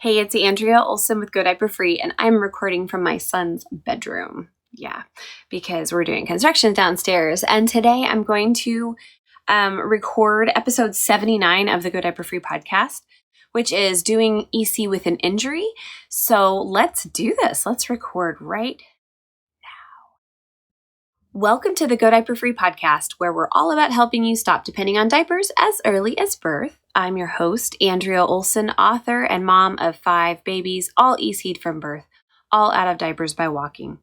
Hey, it's Andrea Olson with Go Diaper Free, and I'm recording from my son's bedroom. Yeah, because we're doing construction downstairs. And today I'm going to record episode 79 of the Go Diaper Free podcast, which is doing EC with an injury. So let's do this. Let's record right now. Welcome to the Go Diaper Free podcast, where we're all about helping you stop depending on diapers as early as birth. I'm your host, Andrea Olson, author and mom of 5 babies, all EC'd from birth, all out of diapers by walking.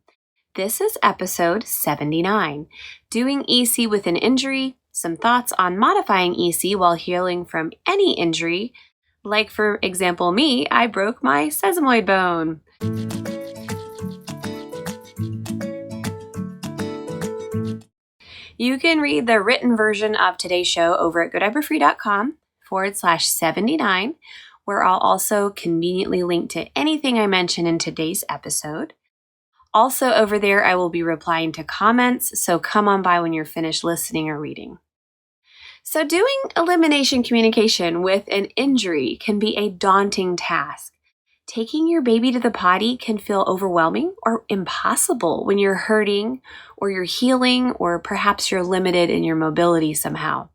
This is episode 79, doing EC with an injury, some thoughts on modifying EC while healing from any injury. Like, for example, me, I broke my sesamoid bone. You can read the written version of today's show over at godiaperfree.com/79, where I'll also conveniently link to anything I mention in today's episode. Also over there, I will be replying to comments, so come on by when you're finished listening or reading. So doing elimination communication with an injury can be a daunting task. Taking your baby to the potty can feel overwhelming or impossible when you're hurting or you're healing or perhaps you're limited in your mobility somehow.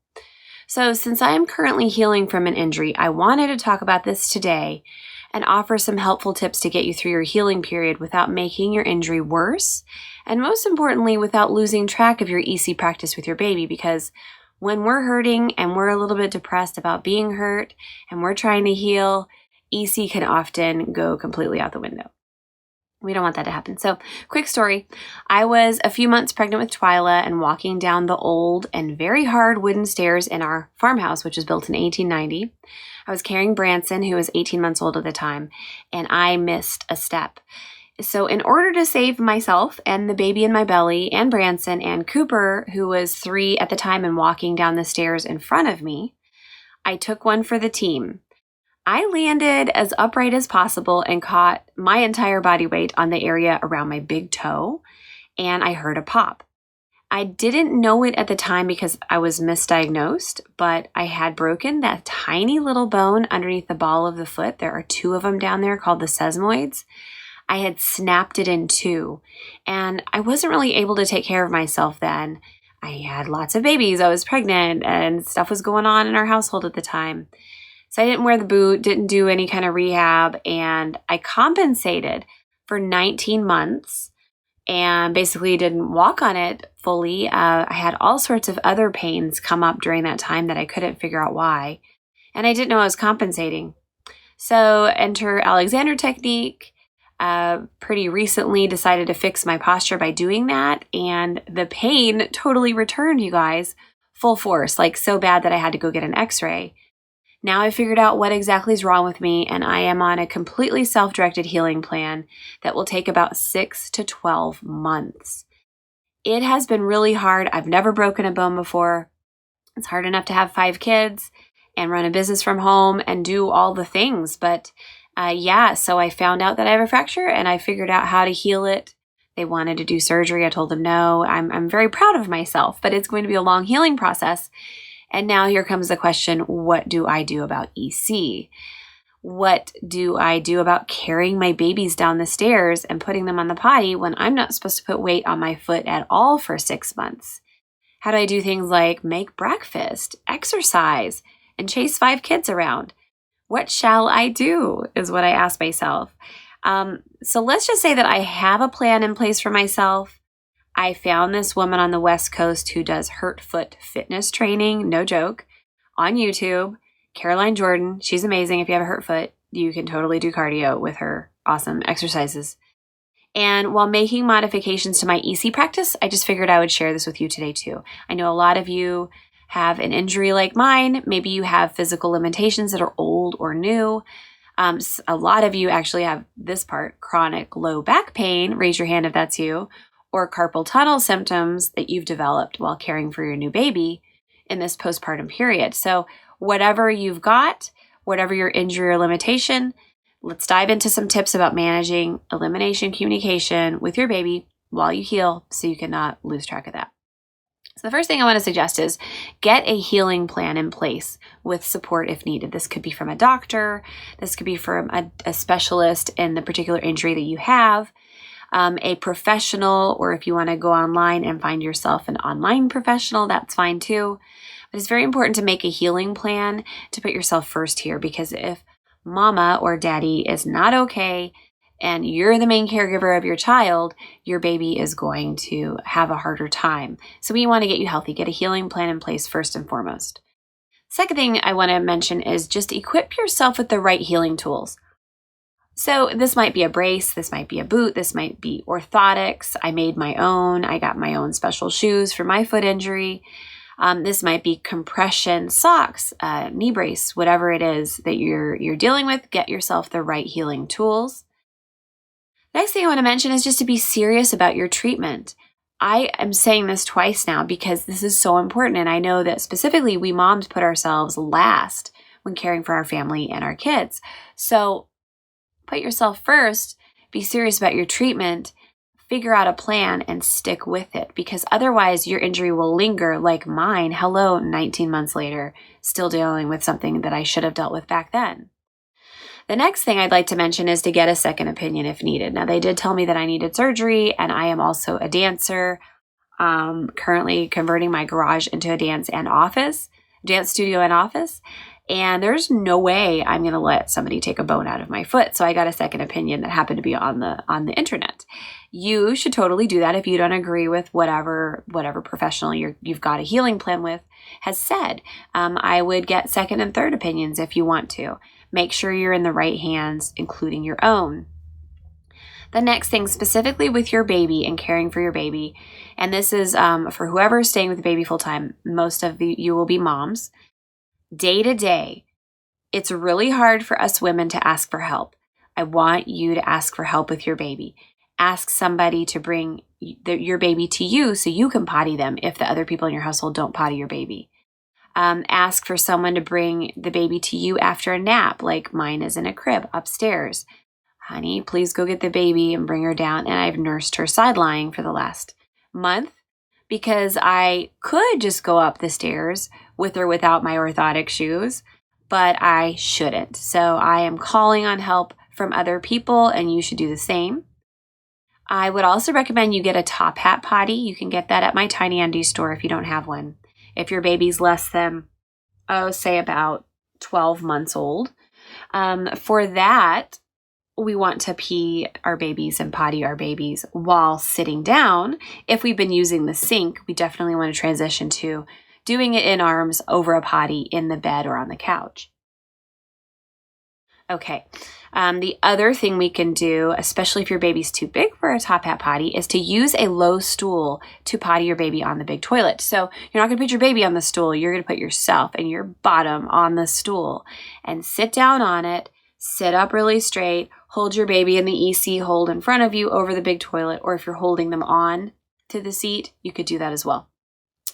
So since I am currently healing from an injury, I wanted to talk about this today and offer some helpful tips to get you through your healing period without making your injury worse, and most importantly, without losing track of your EC practice with your baby, because when we're hurting and we're a little bit depressed about being hurt and we're trying to heal, EC can often go completely out the window. We don't want that to happen. So, quick story. I was a few months pregnant with Twyla and walking down the old and very hard wooden stairs in our farmhouse, which was built in 1890. I was carrying Branson, who was 18 months old at the time, and I missed a step. So in order to save myself and the baby in my belly and Branson and Cooper, who was 3 at the time and walking down the stairs in front of me, I took one for the team. I landed as upright as possible and caught my entire body weight on the area around my big toe, and I heard a pop. I didn't know it at the time because I was misdiagnosed, but I had broken that tiny little bone underneath the ball of the foot. There are 2 of them down there called the sesamoids. I had snapped it in 2, and I wasn't really able to take care of myself then. I had lots of babies. I was pregnant, and stuff was going on in our household at the time. So I didn't wear the boot, didn't do any kind of rehab, and I compensated for 19 months and basically didn't walk on it fully. I had all sorts of other pains come up during that time that I couldn't figure out why, and I didn't know I was compensating. So enter Alexander technique. Pretty recently decided to fix my posture by doing that, and the pain totally returned, you guys, full force, like so bad that I had to go get an x-ray. Now I figured out what exactly is wrong with me, and I am on a completely self-directed healing plan that will take about 6 to 12 months. It has been really hard. I've never broken a bone before. It's hard enough to have 5 kids and run a business from home and do all the things. But so I found out that I have a fracture, and I figured out how to heal it. They wanted to do surgery. I told them no. I'm very proud of myself, but it's going to be a long healing process. And now here comes the question, what do I do about EC? What do I do about carrying my babies down the stairs and putting them on the potty when I'm not supposed to put weight on my foot at all for 6 months? How do I do things like make breakfast, exercise, and chase 5 kids around? What shall I do is what I ask myself. So let's just say that I have a plan in place for myself. I found this woman on the West Coast who does hurt foot fitness training, no joke, on YouTube. Caroline Jordan, she's amazing. If you have a hurt foot, you can totally do cardio with her awesome exercises. And while making modifications to my EC practice, I just figured I would share this with you today too. I know a lot of you have an injury like mine. Maybe you have physical limitations that are old or new. A lot of you actually have this part, chronic low back pain. Raise your hand if that's you. Or carpal tunnel symptoms that you've developed while caring for your new baby in this postpartum period. So whatever you've got, whatever your injury or limitation, let's dive into some tips about managing elimination communication with your baby while you heal so you cannot lose track of that. So the first thing I want to suggest is get a healing plan in place with support if needed. This could be from a doctor. This could be from a specialist in the particular injury that you have, a professional, or if you want to go online and find yourself an online professional, that's fine too. But it's very important to make a healing plan to put yourself first here, because if mama or daddy is not okay, and you're the main caregiver of your child, your baby is going to have a harder time. So we want to get you healthy. Get a healing plan in place first and foremost. Second thing I want to mention is just equip yourself with the right healing tools. So this might be a brace, this might be a boot, this might be orthotics. I made my own. I got my own special shoes for my foot injury. This might be compression socks, knee brace, whatever it is that you're dealing with. Get yourself the right healing tools. Next thing I want to mention is just to be serious about your treatment. I am saying this twice now because this is so important, and I know that specifically we moms put ourselves last when caring for our family and our kids. So put yourself first, be serious about your treatment, figure out a plan, and stick with it, because otherwise your injury will linger like mine. Hello, 19 months later, still dealing with something that I should have dealt with back then. The next thing I'd like to mention is to get a second opinion if needed. Now, they did tell me that I needed surgery, and I am also a dancer, currently converting my garage into a dance studio and office. And there's no way I'm going to let somebody take a bone out of my foot. So I got a second opinion that happened to be on the internet. You should totally do that if you don't agree with whatever professional you've got a healing plan with has said. I would get second and third opinions if you want to. Make sure you're in the right hands, including your own. The next thing, specifically with your baby and caring for your baby, and this is for whoever is staying with the baby full time, most of you will be moms. Day to day, it's really hard for us women to ask for help. I want you to ask for help with your baby. Ask somebody to bring your baby to you so you can potty them if the other people in your household don't potty your baby. Ask for someone to bring the baby to you after a nap, like mine is in a crib upstairs. Honey, please go get the baby and bring her down. And I've nursed her side-lying for the last month because I could just go up the stairs with or without my orthotic shoes, but I shouldn't. So I am calling on help from other people, and you should do the same. I would also recommend you get a top hat potty. You can get that at my Tiny Undies store if you don't have one. If your baby's less than, say about 12 months old. For that, we want to pee our babies and potty our babies while sitting down. If we've been using the sink, we definitely want to transition to doing it in arms over a potty in the bed or on the couch. Okay. The other thing we can do, especially if your baby's too big for a top hat potty, is to use a low stool to potty your baby on the big toilet. So you're not going to put your baby on the stool. You're going to put yourself and your bottom on the stool and sit down on it, sit up really straight, hold your baby in the EC hold in front of you over the big toilet, or if you're holding them on to the seat, you could do that as well.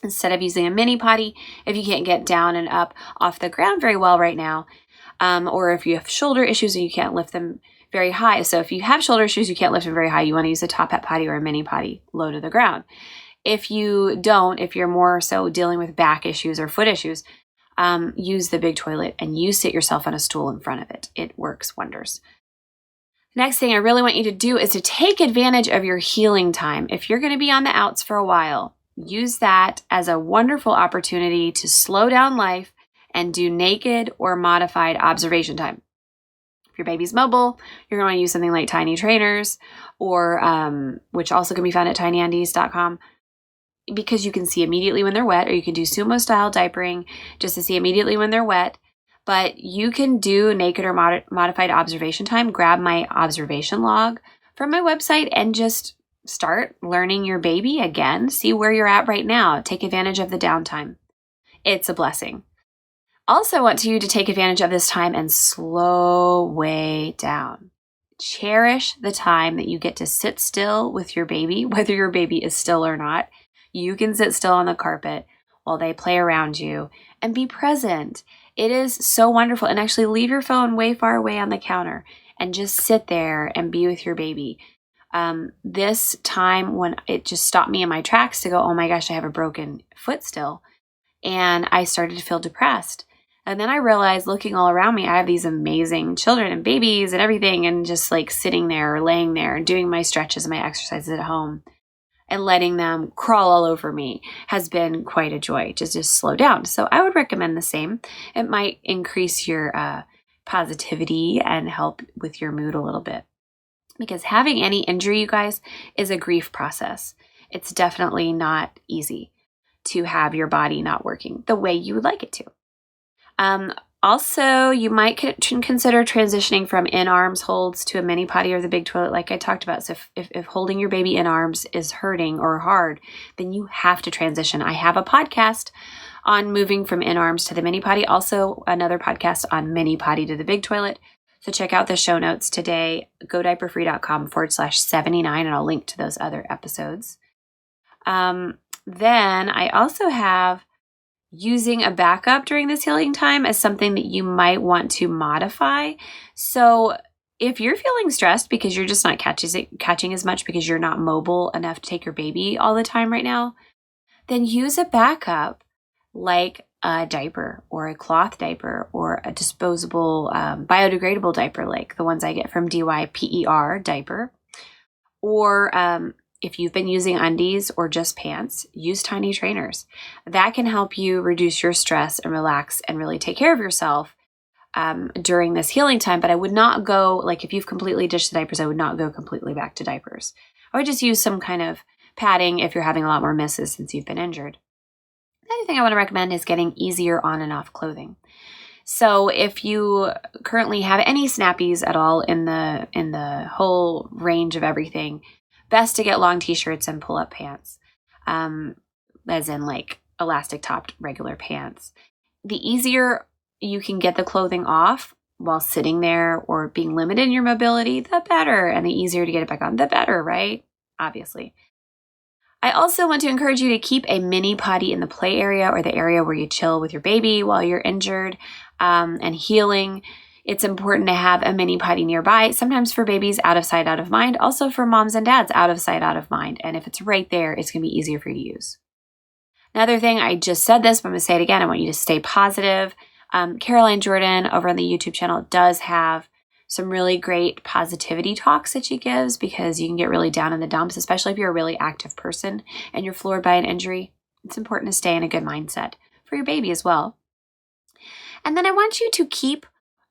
Instead of using a mini potty, if you can't get down and up off the ground very well right now, or if you have shoulder issues and you can't lift them very high. So if you have shoulder issues, you can't lift them very high, you want to use a top hat potty or a mini potty low to the ground. If you don't, if you're more so dealing with back issues or foot issues, use the big toilet and you sit yourself on a stool in front of it. It works wonders. Next thing I really want you to do is to take advantage of your healing time. If you're going to be on the outs for a while, use that as a wonderful opportunity to slow down life and do naked or modified observation time. If your baby's mobile, you're going to use something like tiny trainers, or which also can be found at tinyundies.com, because you can see immediately when they're wet, or you can do sumo style diapering just to see immediately when they're wet. But you can do naked or modified observation time. Grab my observation log from my website and just start learning your baby again. See where you're at right now. Take advantage of the downtime. It's a blessing. Also want you to take advantage of this time and slow way down. Cherish the time that you get to sit still with your baby, whether your baby is still or not. You can sit still on the carpet while they play around you and be present. It is so wonderful. And actually leave your phone way far away on the counter and just sit there and be with your baby. This time when it just stopped me in my tracks to go, oh my gosh, I have a broken foot still. And I started to feel depressed. And then I realized, looking all around me, I have these amazing children and babies and everything, and just like sitting there or laying there and doing my stretches and my exercises at home and letting them crawl all over me has been quite a joy, just slow down. So I would recommend the same. It might increase your positivity and help with your mood a little bit. Because having any injury, you guys, is a grief process. It's definitely not easy to have your body not working the way you would like it to. Also, you might consider transitioning from in-arms holds to a mini potty or the big toilet like I talked about. So if holding your baby in arms is hurting or hard, then you have to transition. I have a podcast on moving from in-arms to the mini potty. Also, another podcast on mini potty to the big toilet. So check out the show notes today, godiaperfree.com/79, and I'll link to those other episodes. Then I also have using a backup during this healing time as something that you might want to modify. So if you're feeling stressed because you're just not catching as much because you're not mobile enough to take your baby all the time right now, then use a backup like a diaper or a cloth diaper or a disposable biodegradable diaper like the ones I get from Diaper diaper. Or if you've been using undies or just pants, use tiny trainers. That can help you reduce your stress and relax and really take care of yourself during this healing time. But I would not go, like if you've completely ditched the diapers, I would not go completely back to diapers. I would just use some kind of padding if you're having a lot more misses since you've been injured. The other thing I want to recommend is getting easier on and off clothing. So if you currently have any snappies at all in the whole range of everything, best to get long t-shirts and pull-up pants, as in like elastic-topped regular pants. The easier you can get the clothing off while sitting there or being limited in your mobility, the better. And the easier to get it back on, the better, right? Obviously. I also want to encourage you to keep a mini potty in the play area or the area where you chill with your baby while you're injured and healing. It's important to have a mini potty nearby, sometimes for babies, out of sight, out of mind, also for moms and dads, out of sight, out of mind. And if it's right there, it's going to be easier for you to use. Another thing, I just said this, but I'm going to say it again. I want you to stay positive. Caroline Jordan over on the YouTube channel does have some really great positivity talks that she gives, because you can get really down in the dumps, especially if you're a really active person and you're floored by an injury. It's important to stay in a good mindset for your baby as well. And then I want you to keep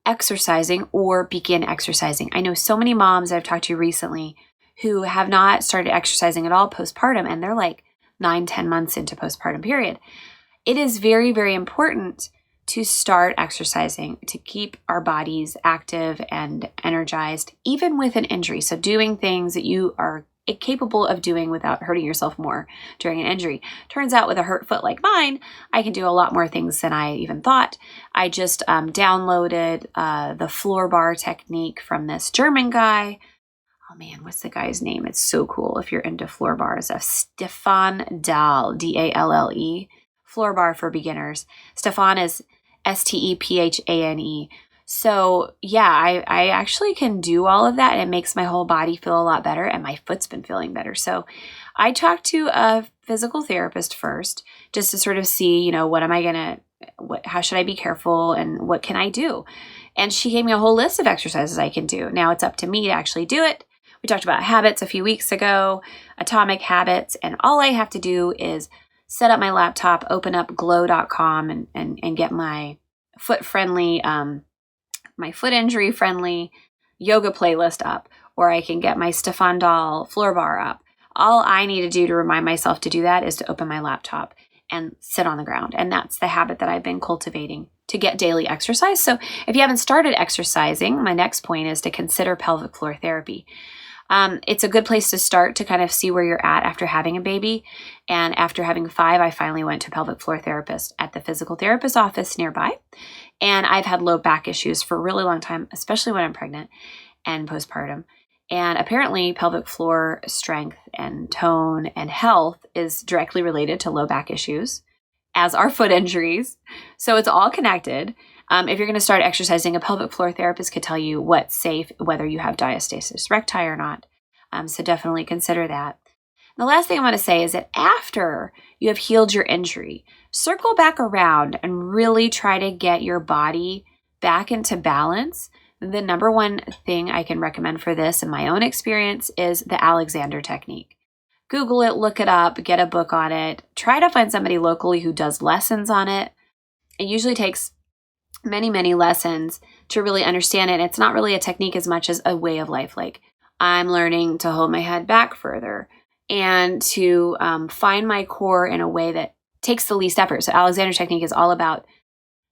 exercising or begin exercising. I know so many moms I've talked to recently who have not started exercising at all postpartum, and they're like 9-10 months into postpartum period. It is very, very important to start exercising, to keep our bodies active and energized, even with an injury. So doing things that you are capable of doing without hurting yourself more during an injury. Turns out with a hurt foot like mine, I can do a lot more things than I even thought. I just downloaded the floor bar technique from this German guy. Oh man, what's the guy's name? It's so cool if you're into floor bars. Stefan Dahl, Dalle. Floor bar for beginners. Stefan is Stephane. So yeah, I actually can do all of that, and it makes my whole body feel a lot better, and my foot's been feeling better. So I talked to a physical therapist first, just to sort of see, how should I be careful and what can I do? And she gave me a whole list of exercises I can do. Now it's up to me to actually do it. We talked about habits a few weeks ago, atomic habits, and all I have to do is set up my laptop, open up glow.com and get my foot-friendly, my foot injury-friendly yoga playlist up, or I can get my Stefan Dahl floor bar up. All I need to do to remind myself to do that is to open my laptop and sit on the ground. And that's the habit that I've been cultivating to get daily exercise. So if you haven't started exercising, my next point is to consider pelvic floor therapy. It's a good place to start to kind of see where you're at after having a baby. And after having 5, I finally went to a pelvic floor therapist at the physical therapist office nearby. And I've had low back issues for a really long time, especially when I'm pregnant and postpartum. And apparently pelvic floor strength and tone and health is directly related to low back issues, as are foot injuries. So it's all connected. If you're going to start exercising, a pelvic floor therapist could tell you what's safe, whether you have diastasis recti or not. So definitely consider that. The last thing I want to say is that after you have healed your injury, circle back around and really try to get your body back into balance. The number one thing I can recommend for this in my own experience is the Alexander technique. Google it, look it up, get a book on it. Try to find somebody locally who does lessons on it. It usually takes many, many lessons to really understand it. It's not really a technique as much as a way of life. Like, I'm learning to hold my head back further and to find my core in a way that takes the least effort. So Alexander technique is all about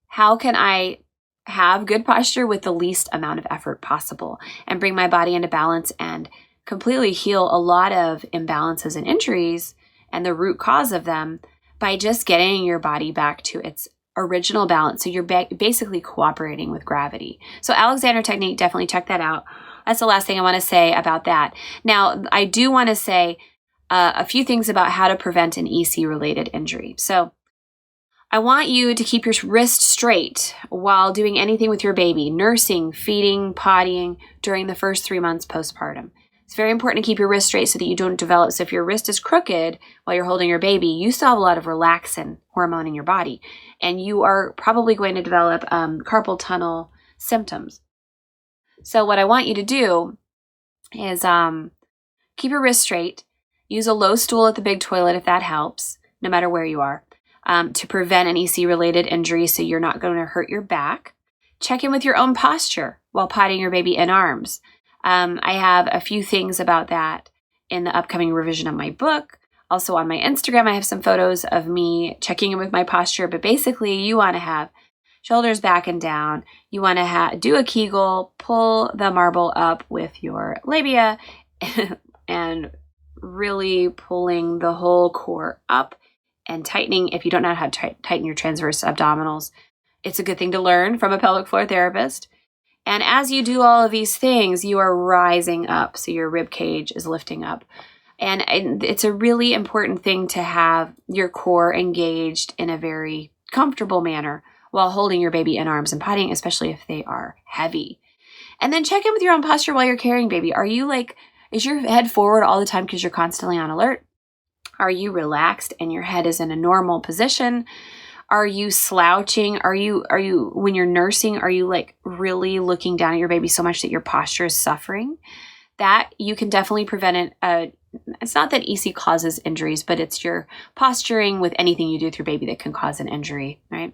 how can I have good posture with the least amount of effort possible and bring my body into balance and completely heal a lot of imbalances and injuries and the root cause of them by just getting your body back to its original balance. So you're basically cooperating with gravity. So Alexander technique, definitely check that out. That's the last thing I want to say about that. Now, I do want to say a few things about how to prevent an EC-related injury. So I want you to keep your wrist straight while doing anything with your baby, nursing, feeding, pottying during the first 3 months postpartum. It's very important to keep your wrist straight so that you don't develop. So if your wrist is crooked while you're holding your baby, you still have a lot of relaxin hormone in your body, and you are probably going to develop carpal tunnel symptoms. So what I want you to do is keep your wrist straight. Use a low stool at the big toilet if that helps, no matter where you are, to prevent an EC-related injury so you're not going to hurt your back. Check in with your own posture while pottying your baby in arms. I have a few things about that in the upcoming revision of my book. Also on my Instagram, I have some photos of me checking in with my posture, but basically you want to have shoulders back and down. You want to do a Kegel, pull the marble up with your labia and really pulling the whole core up and tightening. If you don't know how to tighten your transverse abdominals, it's a good thing to learn from a pelvic floor therapist. And as you do all of these things, you are rising up. So your rib cage is lifting up. And it's a really important thing to have your core engaged in a very comfortable manner while holding your baby in arms and pottying, especially if they are heavy. And then check in with your own posture while you're carrying baby. Is your head forward all the time because you're constantly on alert? Are you relaxed and your head is in a normal position? Are you slouching? Are you when you're nursing, are you like really looking down at your baby so much that your posture is suffering? That you can definitely prevent it. It's not that EC causes injuries, but it's your posturing with anything you do with your baby that can cause an injury, right?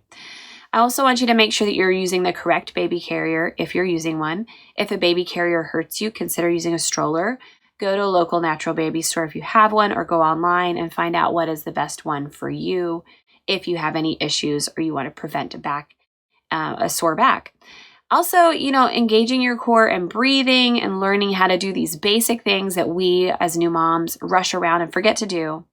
I also want you to make sure that you're using the correct baby carrier if you're using one. If a baby carrier hurts you, consider using a stroller. Go to a local natural baby store if you have one, or go online and find out what is the best one for you if you have any issues or you want to prevent a sore back. Also, engaging your core and breathing and learning how to do these basic things that we as new moms rush around and forget to do.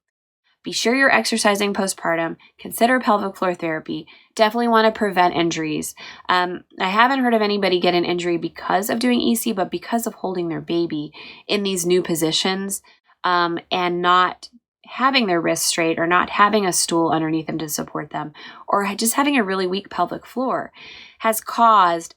Be sure you're exercising postpartum. Consider pelvic floor therapy. Definitely want to prevent injuries. I haven't heard of anybody get an injury because of doing EC, but because of holding their baby in these new positions and not having their wrists straight or not having a stool underneath them to support them or just having a really weak pelvic floor has caused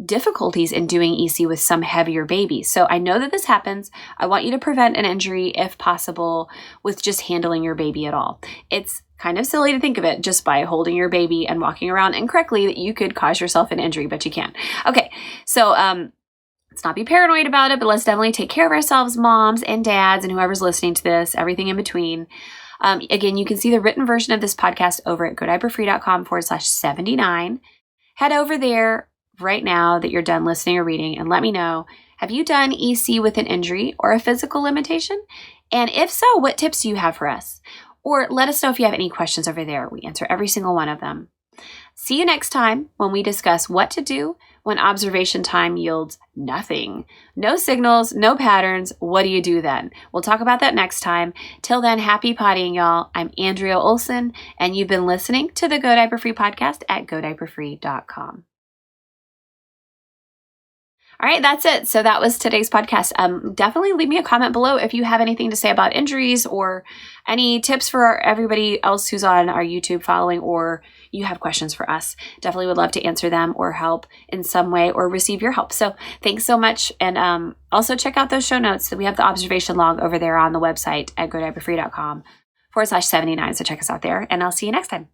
difficulties in doing EC with some heavier babies. So I know that this happens. I want you to prevent an injury if possible with just handling your baby at all. It's kind of silly to think of it just by holding your baby and walking around incorrectly that you could cause yourself an injury, but you can't. Okay, so let's not be paranoid about it, but let's definitely take care of ourselves, moms and dads and whoever's listening to this, everything in between. Again, you can see the written version of this podcast over at godiaperfree.com/79. Head over there right now that you're done listening or reading and let me know, have you done EC with an injury or a physical limitation? And if so, what tips do you have for us? Or let us know if you have any questions over there. We answer every single one of them. See you next time when we discuss what to do when observation time yields nothing. No signals, no patterns. What do you do then? We'll talk about that next time. Till then, happy pottying, y'all. I'm Andrea Olson, and you've been listening to the Go Diaper Free podcast at godiaperfree.com. All right, that's it. So that was today's podcast. Definitely leave me a comment below if you have anything to say about injuries or any tips for everybody else who's on our YouTube following, or you have questions for us. Definitely would love to answer them or help in some way or receive your help. So thanks so much. And also check out those show notes. We have the observation log over there on the website at godiaperfree.com/79. So check us out there, and I'll see you next time.